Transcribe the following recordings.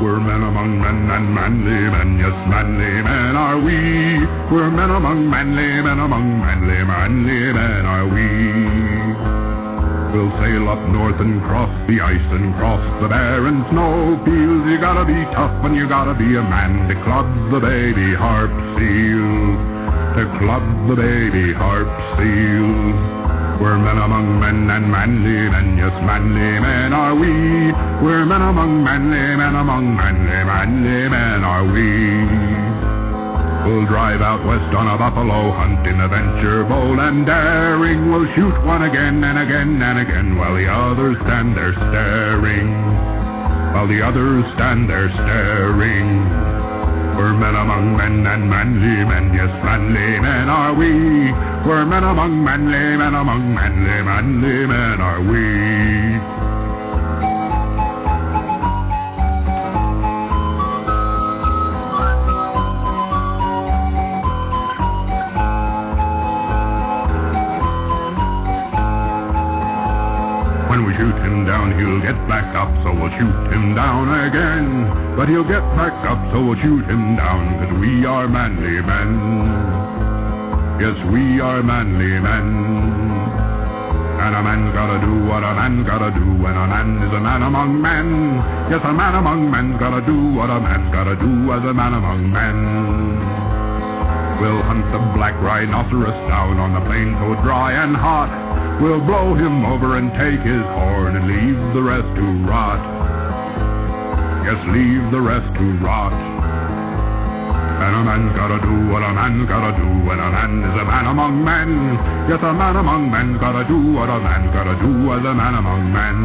We're men among men and manly men, yes, manly men are we. We're men among manly men, among manly men are we. We'll sail up north and cross the ice and cross the barren snow fields. You gotta be tough and you gotta be a man to club the baby harp seal, to club the baby harp seal. We're men among men and manly men, yes, manly men are we. We're men among manly men, among manly men are we. We'll drive out west on a buffalo hunt in adventure, bold and daring. We'll shoot one again and again and again, while the others stand there staring, while the others stand there staring. We're men among men and manly men, yes, manly men are we. We're men among manly men, among manly men are we. When we shoot him down, he'll get back up, so we'll shoot him down again. But he'll get back up, so we'll shoot him down, 'cause we are manly men. Yes, we are manly men. And a man's gotta do what a man's gotta do, and a man is a man among men. Yes, a man among men's gotta do what a man's gotta do as a man among men. We'll hunt the black rhinoceros down on the plain so dry and hot. We'll blow him over and take his horn and leave the rest to rot. Yes, leave the rest to rot. And a man's gotta do what a man's gotta do, and a man is a man among men. Yes, a man among men's gotta do what a man's gotta do as a man among men.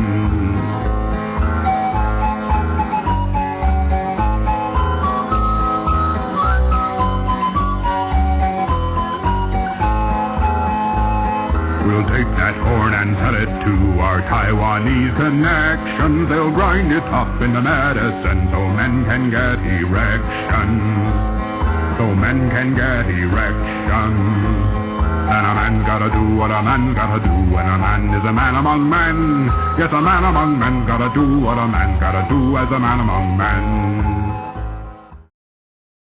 We'll take that horn and tell it to our Taiwanese connections. They'll grind it up into medicine so men can get erections, so men can get erections. And a man's gotta do what a man's gotta do, and a man is a man among men. Yes, a man among men gotta do what a man's gotta do as a man among men.